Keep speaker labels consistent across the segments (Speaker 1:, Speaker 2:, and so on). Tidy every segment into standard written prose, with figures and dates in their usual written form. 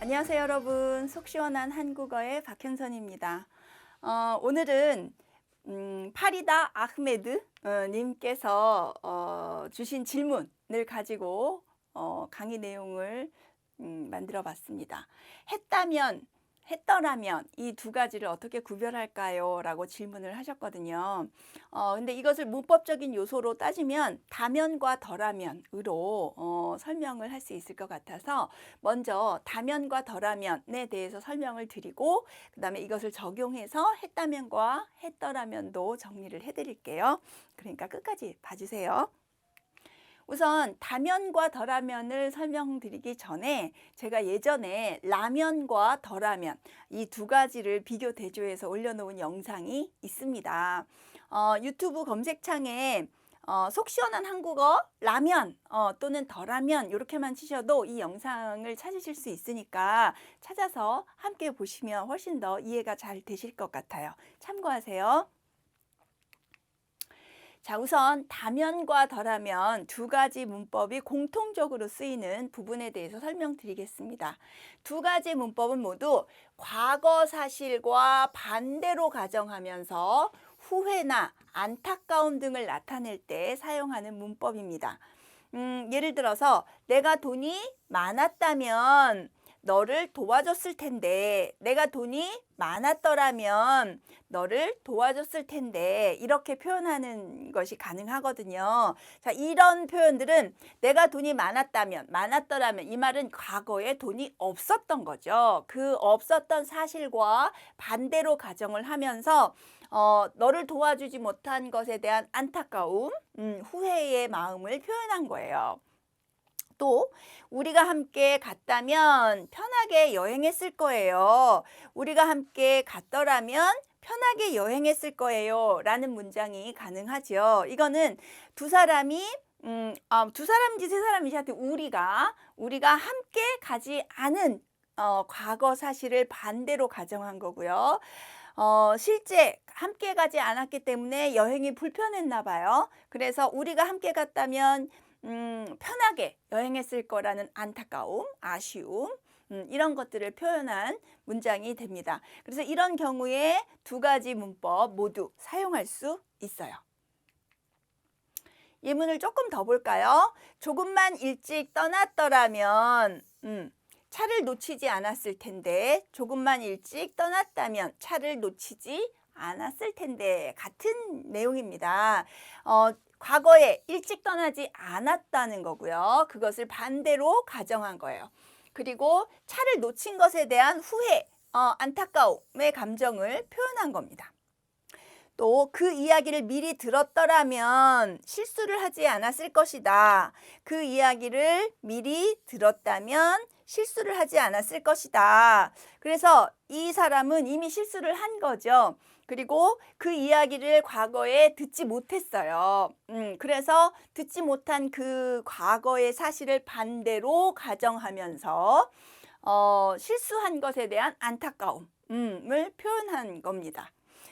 Speaker 1: 안녕하세요 여러분. 속 시원한 한국어의 박현선입니다. 오늘은 파리다 아흐메드 님께서 주신 질문을 가지고 강의 내용을 만들어 봤습니다. 했더라면 이 두 가지를 어떻게 구별할까요? 라고 질문을 하셨거든요. 근데 이것을 문법적인 요소로 따지면 다면과 덜하면으로 설명을 할 수 있을 것 같아서 먼저 다면과 덜하면에 대해서 설명을 드리고 그 다음에 이것을 적용해서 했다면과 했더라면도 정리를 해드릴게요. 그러니까 끝까지 봐주세요. 우선 다면과 덜하면을 설명드리기 전에 제가 예전에 라면과 덜하면 이 두 가지를 비교 대조해서 올려놓은 영상이 있습니다. 유튜브 검색창에 속 시원한 한국어 라면 또는 덜하면 이렇게만 치셔도 이 영상을 찾으실 수 있으니까 찾아서 함께 보시면 훨씬 더 이해가 잘 되실 것 같아요. 참고하세요. 자, 우선 다면과 덜하면 두 가지 문법이 공통적으로 쓰이는 부분에 대해서 설명드리겠습니다. 두 가지 문법은 모두 과거 사실과 반대로 가정하면서 후회나 안타까움 등을 나타낼 때 사용하는 문법입니다. 예를 들어서 내가 돈이 많았다면 너를 도와줬을 텐데, 내가 돈이 많았더라면 너를 도와줬을 텐데, 이렇게 표현하는 것이 가능하거든요. 자, 이런 표현들은 내가 돈이 많았더라면 이 말은 과거에 돈이 없었던 거죠. 그 없었던 사실과 반대로 가정을 하면서 너를 도와주지 못한 것에 대한 안타까움, 후회의 마음을 표현한 거예요. 또 우리가 함께 갔다면 편하게 여행했을 거예요. 우리가 함께 갔더라면 편하게 여행했을 거예요. 라는 문장이 가능하죠. 이거는 두 사람이 두 사람인지 세 사람인지 하여튼 우리가 함께 가지 않은 과거 사실을 반대로 가정한 거고요. 실제 함께 가지 않았기 때문에 여행이 불편했나 봐요. 그래서 우리가 함께 갔다면 편하게 여행했을 거라는 안타까움, 아쉬움, 이런 것들을 표현한 문장이 됩니다. 그래서 이런 경우에 두 가지 문법 모두 사용할 수 있어요. 예문을 조금 더 볼까요? 조금만 일찍 떠났더라면 차를 놓치지 않았을 텐데, 조금만 일찍 떠났다면 차를 놓치지 않았을 텐데, 같은 내용입니다. 과거에 일찍 떠나지 않았다는 거고요. 그것을 반대로 가정한 거예요. 그리고 차를 놓친 것에 대한 후회, 안타까움의 감정을 표현한 겁니다. 또 그 이야기를 미리 들었더라면 실수를 하지 않았을 것이다. 그 이야기를 미리 들었다면 실수를 하지 않았을 것이다. 그래서 이 사람은 이미 실수를 한 거죠. 그리고 그 이야기를 과거에 듣지 못했어요. 그래서 듣지 못한 그 과거의 사실을 반대로 가정하면서 실수한 것에 대한 안타까움을 표현한 겁니다.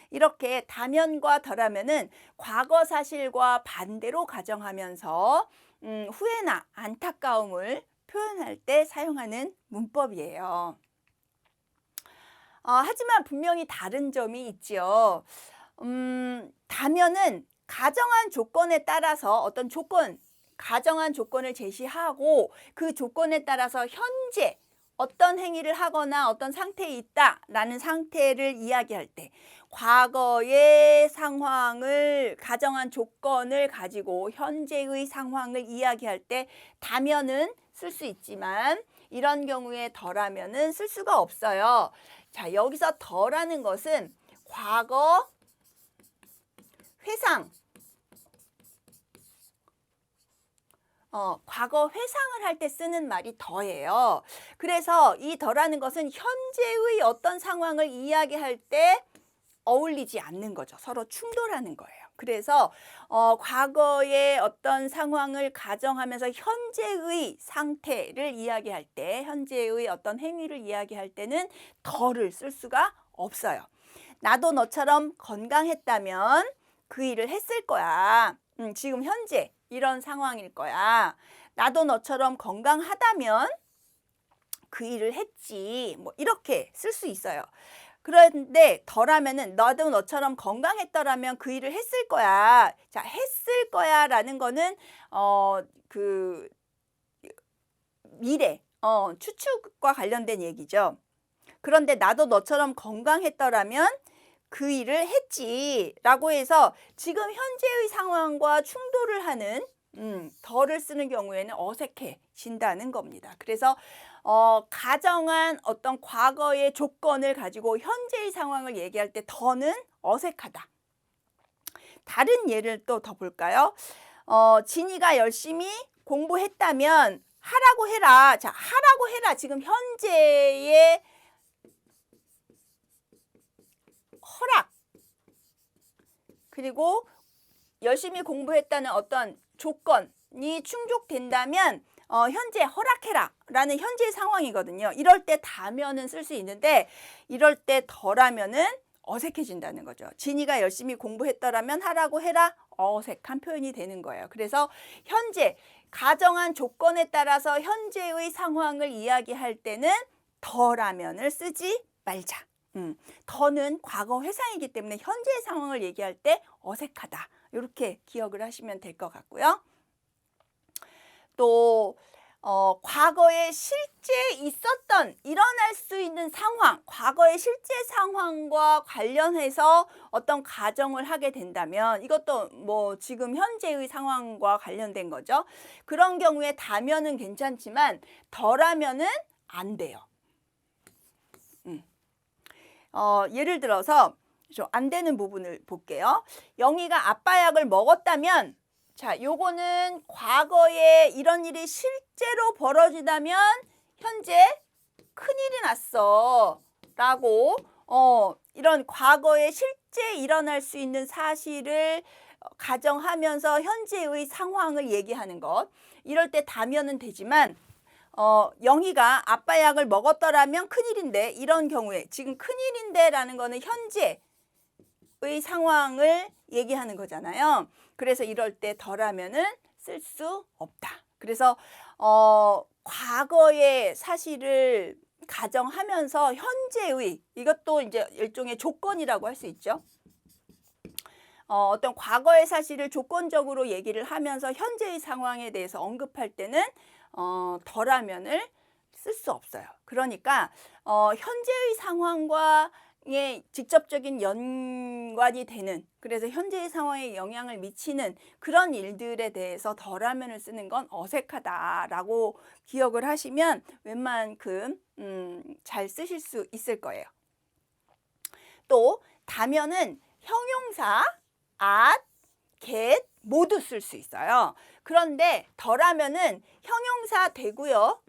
Speaker 1: 이렇게 다면과 덜하면은 과거 사실과 반대로 가정하면서 후회나 안타까움을 표현할 때 사용하는 문법이에요. 하지만 분명히 다른 점이 있죠. 다면은 가정한 조건에 따라서 가정한 조건을 제시하고 그 조건에 따라서 현재 어떤 행위를 하거나 어떤 상태에 있다라는 상태를 이야기할 때 과거의 상황을 가정한 조건을 가지고 현재의 상황을 이야기할 때 다면은 쓸 수 있지만 이런 경우에 덜하면은 쓸 수가 없어요. 자, 여기서 덜하는 것은 과거 회상, 과거 회상을 할 때 쓰는 말이 더예요. 그래서 이 덜하는 것은 현재의 어떤 상황을 이야기할 때 어울리지 않는 거죠. 서로 충돌하는 거예요. 그래서 과거의 어떤 상황을 가정하면서 현재의 상태를 이야기할 때, 현재의 어떤 행위를 이야기할 때는 덜을 쓸 수가 없어요. 나도 너처럼 건강했다면 그 일을 했을 거야. 지금 현재 이런 상황일 거야. 나도 너처럼 건강하다면 그 일을 했지. 뭐 이렇게 쓸 수 있어요. 그런데 덜하면은 너도 너처럼 건강했더라면 그 일을 했을 거야. 자, 했을 거야라는 거는 그 미래, 추측과 관련된 얘기죠. 그런데 나도 너처럼 건강했더라면 그 일을 했지라고 해서 지금 현재의 상황과 충돌을 하는 덜을 쓰는 경우에는 어색해진다는 겁니다. 그래서 가정한 어떤 과거의 조건을 가지고 현재의 상황을 얘기할 때 더는 어색하다. 다른 예를 또 더 볼까요? 진이가 열심히 공부했다면 하라고 해라. 자, 하라고 해라. 지금 현재의 허락. 그리고 열심히 공부했다는 어떤 조건이 충족된다면 현재 허락해라 라는 현재 상황이거든요. 이럴 때 다면은 쓸 수 있는데 이럴 때 덜하면은 어색해진다는 거죠. 진이가 열심히 공부했더라면 하라고 해라. 어색한 표현이 되는 거예요. 그래서 현재 가정한 조건에 따라서 현재의 상황을 이야기할 때는 덜하면을 쓰지 말자. 더는 과거 회상이기 때문에 현재의 상황을 얘기할 때 어색하다. 이렇게 기억을 하시면 될 것 같고요. 또 과거에 실제 있었던 일어날 수 있는 상황, 과거의 실제 상황과 관련해서 어떤 가정을 하게 된다면 이것도 뭐 지금 현재의 상황과 관련된 거죠. 그런 경우에 다면은 괜찮지만 덜하면은 안 돼요. 예를 들어서 좀 안 되는 부분을 볼게요. 영희가 아빠 약을 먹었다면 자, 요거는 과거에 이런 일이 실제로 벌어지다면 현재 큰일이 났어 라고 이런 과거에 실제 일어날 수 있는 사실을 가정하면서 현재의 상황을 얘기하는 것. 이럴 때 다면은 되지만 영희가 아빠 약을 먹었더라면 큰일인데 이런 경우에 지금 큰일인데 라는 거는 현재의 상황을 얘기하는 거잖아요. 그래서 이럴 때 덜하면은 쓸 수 없다. 그래서 과거의 사실을 가정하면서 현재의 이것도 이제 일종의 조건이라고 할 수 있죠. 어떤 과거의 사실을 조건적으로 얘기를 하면서 현재의 상황에 대해서 언급할 때는 덜하면을 쓸 수 없어요. 그러니까 현재의 상황과 직접적인 연관이 되는 그래서 현재의 상황에 영향을 미치는 그런 일들에 대해서 덜하면을 쓰는 건 어색하다라고 기억을 하시면 웬만큼 잘 쓰실 수 있을 거예요. 또 다면은 형용사 at, get 모두 쓸 수 있어요. 그런데 덜하면은 형용사 되고요.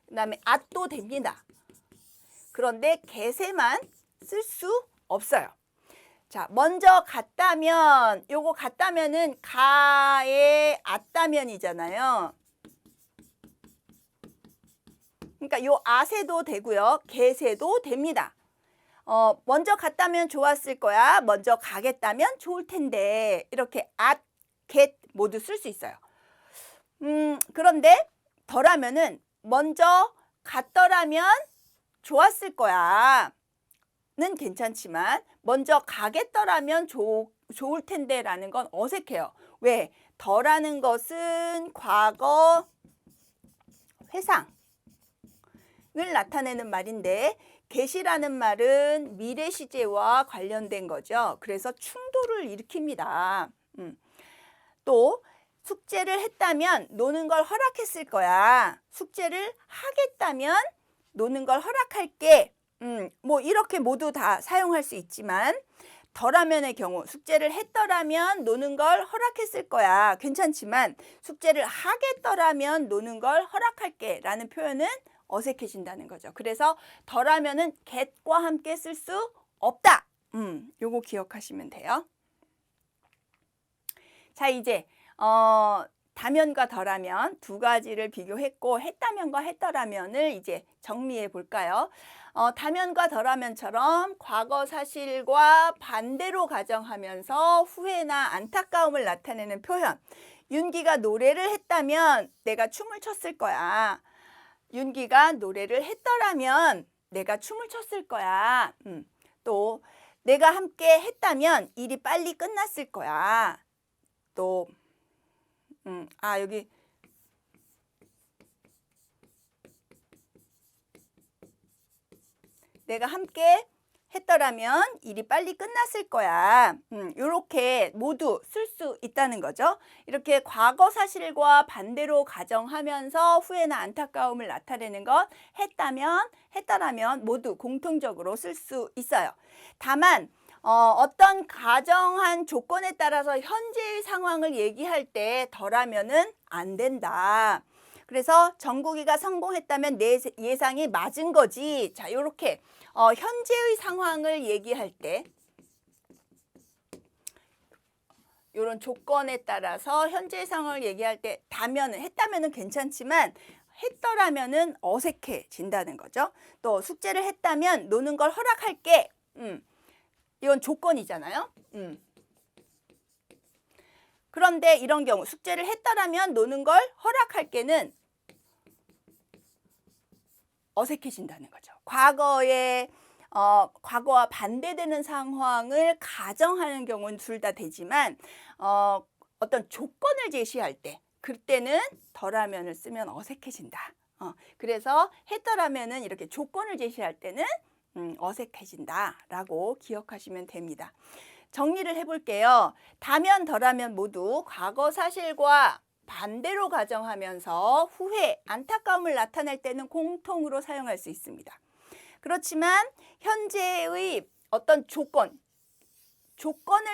Speaker 1: 그다음에 at도 됩니다. 그런데 get에만 쓸 수 없어요. 자, 먼저 갔다면 요거 갔다면은 가에 at다면이잖아요. 그러니까 요 at에도 되고요. get에도 됩니다. 먼저 갔다면 좋았을 거야. 먼저 가겠다면 좋을 텐데. 이렇게 at, get 모두 쓸 수 있어요. 그런데 덜하면은 먼저 갔더라면 좋았을 거야. 는 괜찮지만 먼저 가겠더라면 좋을 텐데 라는 건 어색해요. 왜? 덜하는 것은 과거 회상을 나타내는 말인데 get이라는 말은 미래 시제와 관련된 거죠. 그래서 충돌을 일으킵니다. 또 숙제를 했다면 노는 걸 허락했을 거야. 숙제를 하겠다면 노는 걸 허락할게. 뭐 이렇게 모두 다 사용할 수 있지만 덜하면의 경우 숙제를 했더라면 노는 걸 허락했을 거야. 괜찮지만 숙제를 하겠더라면 노는 걸 허락할게 라는 표현은 어색해진다는 거죠. 그래서 덜하면은 get과 함께 쓸 수 없다. 요거 기억하시면 돼요. 자, 이제 다면과 덜하면 두 가지를 비교했고 했다면과 했더라면을 이제 정리해 볼까요? 다면과 덜하면처럼 과거 사실과 반대로 가정하면서 후회나 안타까움을 나타내는 표현. 윤기가 노래를 했다면 내가 춤을 췄을 거야. 윤기가 노래를 했더라면 내가 춤을 췄을 거야. 또 내가 함께 했다면 일이 빨리 끝났을 거야. 또 여기 내가 함께 했더라면 일이 빨리 끝났을 거야. 이렇게 모두 쓸 수 있다는 거죠. 이렇게 과거 사실과 반대로 가정하면서 후회나 안타까움을 나타내는 것, 했다면, 했더라면 모두 공통적으로 쓸 수 있어요. 다만 어떤 가정한 조건에 따라서 현재의 상황을 얘기할 때 덜하면은 안 된다. 그래서 정국이가 성공했다면 내 예상이 맞은 거지. 자, 요렇게 현재의 상황을 얘기할 때 이런 조건에 따라서 현재의 상황을 얘기할 때 했다면은 괜찮지만 했더라면은 어색해진다는 거죠. 또 숙제를 했다면 노는 걸 허락할게. 이건 조건이잖아요. 그런데 이런 경우 숙제를 했더라면 노는 걸 허락할게는 어색해진다는 거죠. 과거와 반대되는 상황을 가정하는 경우는 둘 다 되지만 어떤 조건을 제시할 때 그때는 덜하면을 쓰면 어색해진다. 그래서 했더라면은 이렇게 조건을 제시할 때는 어색해진다라고 기억하시면 됩니다. 정리를 해볼게요. 다면, 덜하면 모두 과거 사실과 반대로 가정하면서 후회, 안타까움을 나타낼 때는 공통으로 사용할 수 있습니다. 그렇지만 현재의 어떤 조건을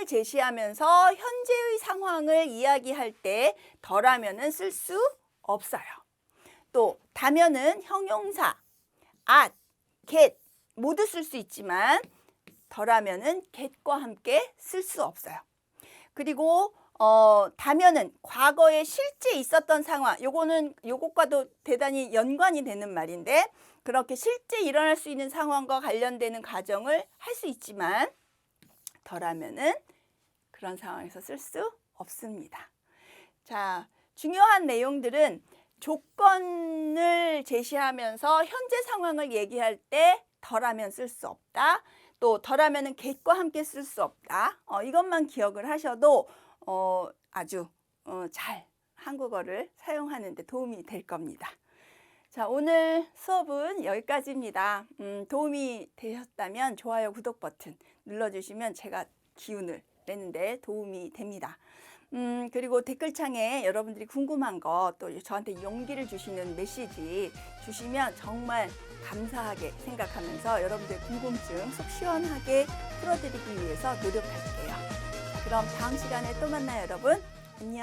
Speaker 1: 제시하면서 현재의 상황을 이야기할 때 덜하면은 쓸 수 없어요. 또 다면은 형용사, at, get 모두 쓸 수 있지만 덜하면은 get과 함께 쓸 수 없어요. 그리고 다면은 과거에 실제 있었던 상황, 요것과도 대단히 연관이 되는 말인데 그렇게 실제 일어날 수 있는 상황과 관련되는 가정을 할 수 있지만 덜하면은 그런 상황에서 쓸 수 없습니다. 자, 중요한 내용들은 조건을 제시하면서 현재 상황을 얘기할 때 덜하면 쓸 수 없다. 또 덜하면은 get과 함께 쓸 수 없다. 이것만 기억을 하셔도 아주 잘 한국어를 사용하는 데 도움이 될 겁니다. 자, 오늘 수업은 여기까지입니다. 도움이 되셨다면 좋아요, 구독 버튼 눌러주시면 제가 기운을 내는데 도움이 됩니다. 그리고 댓글창에 여러분들이 궁금한 거 또 저한테 용기를 주시는 메시지 주시면 정말 감사하게 생각하면서 여러분들의 궁금증 속 시원하게 풀어드리기 위해서 노력할게요. 자, 그럼 다음 시간에 또 만나요, 여러분. 안녕.